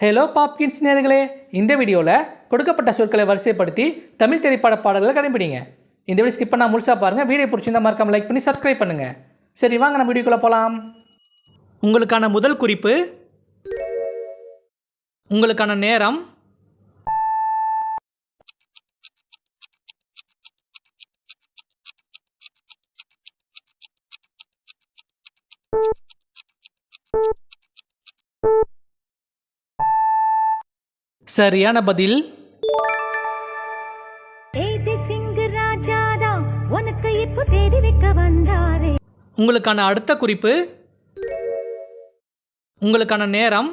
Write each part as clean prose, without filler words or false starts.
Hello Popkins நேயர்களே, இந்த வீடியோவில் கொடுக்கப்பட்ட சொற்களை வரிசைப்படுத்தி தமிழ் திரைப்பட பாடல்களை கண்டுபிடிங்க. இந்த வீடியோ ஸ்கிப் பண்ணால் முழுசாக பாருங்கள். வீடியோ பிடிச்சிருந்தா மறக்காம லைக் பண்ணி சப்ஸ்கிரைப் பண்ணுங்கள். சரி, வாங்க நம்ம வீடியோக்குள்ளே போகலாம். உங்களுக்கான முதல் குறிப்பு, உங்களுக்கான நேரம், சரியான பதில். உங்களுக்கான அடுத்த குறிப்பு, உங்களுக்கான நேரம்,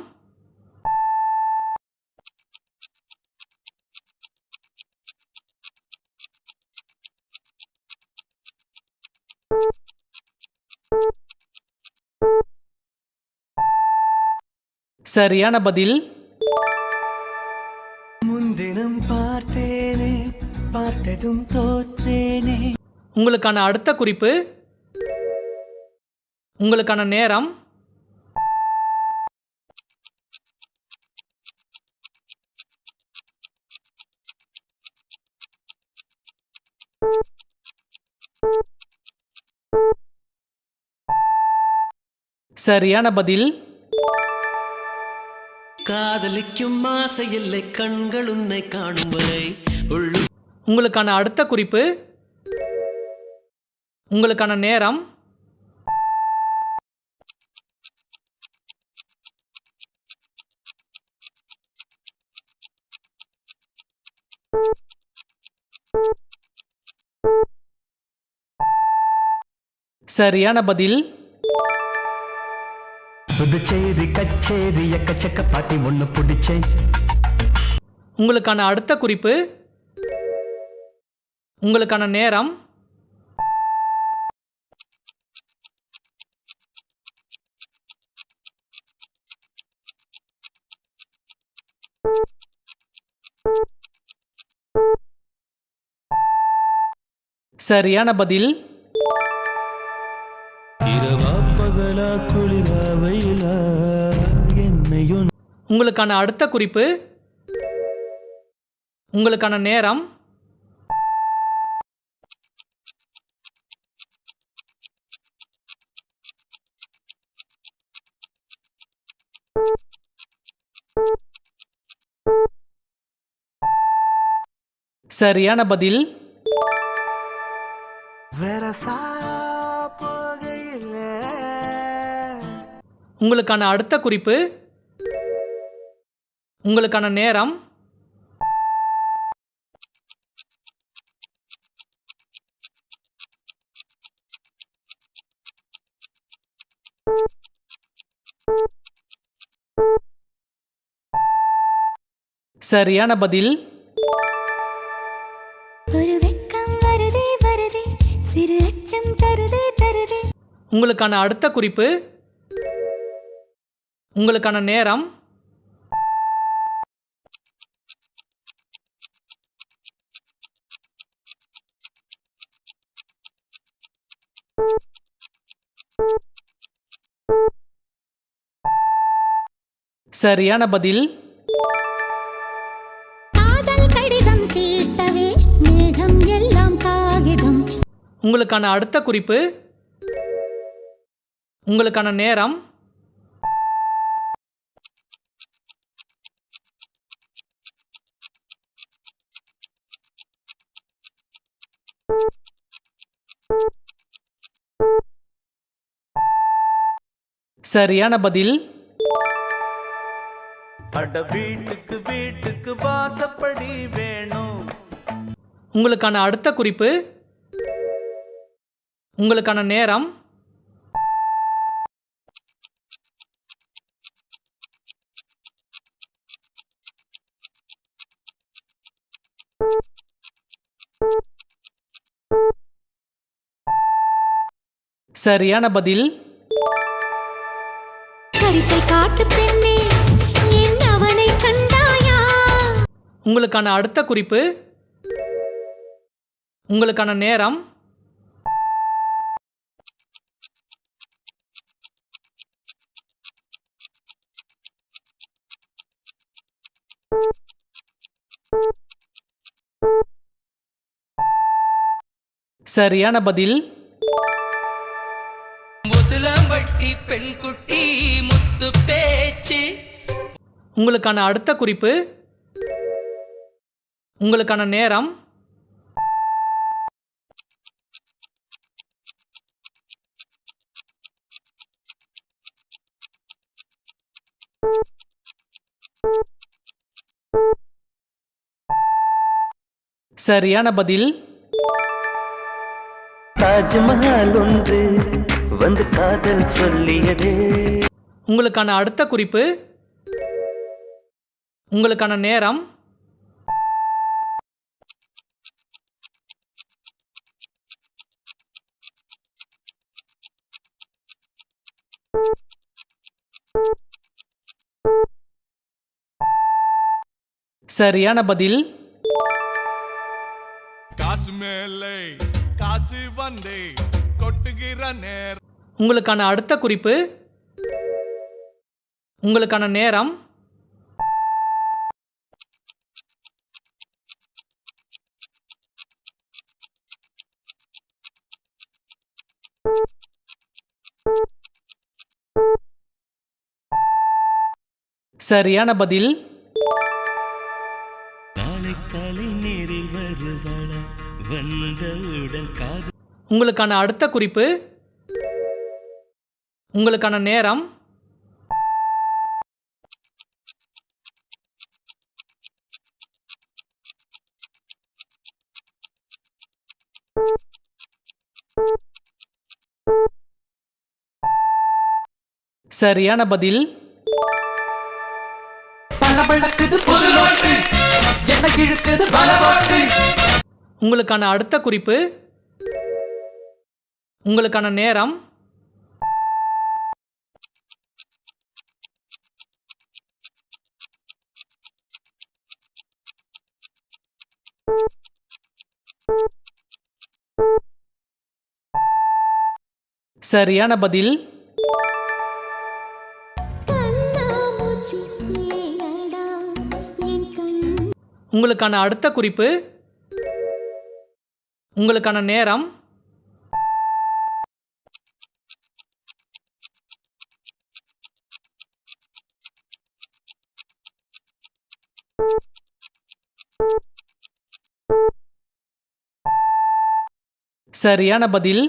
சரியான பதில். முன்தினம் பார்த்தேனே, பார்த்ததும் தோற்றேனே. உங்களுக்கான அடுத்த குறிப்பு, உங்களுக்கான நேரம், சரியான பதில். காதலிக்கும் ஆசை இல்லை, கண்கள் உன்னை காணும் வரை. உங்களுக்கான அடுத்த குறிப்பு, உங்களுக்கான நேரம், சரியான பதில். புதுச்சேரி கச்சேரி எக்கச்சக்க பாட்டி ஒன்று பிடிச்சே. உங்களுக்கான அடுத்த குறிப்பு, உங்களுக்கான நேரம், சரியான பதில். உங்களுக்கான அடுத்த குறிப்பு, உங்களுக்கான நேரம், சரியான பதில். உங்களுக்கான அடுத்த குறிப்பு, உங்களுக்கான நேரம், சரியான பதில். உங்களுக்கான அடுத்த குறிப்பு, உங்களுக்கான நேரம், சரியான பதில். உங்களுக்கான அடுத்த குறிப்பு, உங்களுக்கான நேரம், சரியான பதில். வீட்டுக்கு வீட்டுக்கு வாசப்படி வேணும். உங்களுக்கான அடுத்த குறிப்பு, உங்களுக்கான நேரம், சரியான பதில். உங்களுக்கான அடுத்த குறிப்பு, உங்களுக்கான நேரம், சரியான பதில். பெண்குட்டி முத்து பேச்சு. உங்களுக்கான அடுத்த குறிப்பு, உங்களுக்கான நேரம் சரியான பதில். தாஜ்மஹால் ஒன்று வந்து காதல் சொல்லியது. உங்களுக்கான அடுத்த குறிப்பு, உங்களுக்கான நேரம் சரியான பதில். காசு மேலே காசு வந்தே கொட்டுகிற நேரம். உங்களுக்கான அடுத்த குறிப்பு, உங்களுக்கான நேரம் சரியான பதில். நாளை காலை நேரில் வருவாள வந்தவுடன் காது. உங்களுக்கான அடுத்த குறிப்பு, உங்களுக்கான நேரம் சரியான பதில். உங்களுக்கான அடுத்த குறிப்பு, உங்களுக்கான நேரம் சரியான பதில். உங்களுக்கான அடுத்த குறிப்பு, உங்களுக்கான நேரம் சரியான பதில்.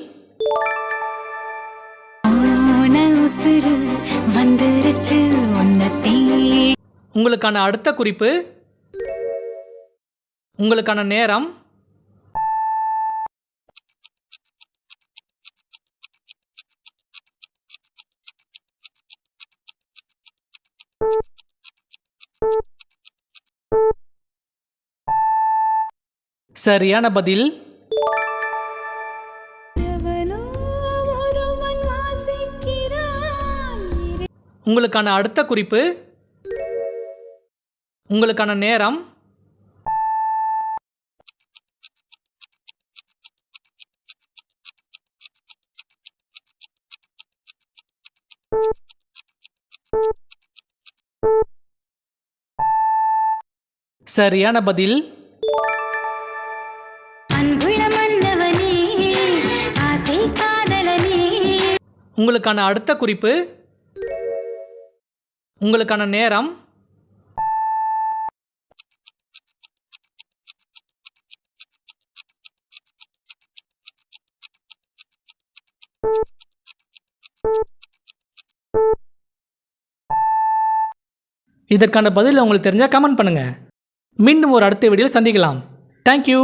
உங்களுக்கான அடுத்த குறிப்பு, உங்களுக்கான நேரம் சரியான பதில். உங்களுக்கான அடுத்த குறிப்பு, உங்களுக்கான நேரம் சரியான பதில். உங்களுக்கான அடுத்த குறிப்பு, உங்களுக்கான நேரம் இதற்கான பதில் உங்களுக்கு தெரிஞ்சால் கமெண்ட் பண்ணுங்கள். மீண்டும் ஒரு அடுத்த வீடியோவில் சந்திக்கலாம். தேங்க்யூ.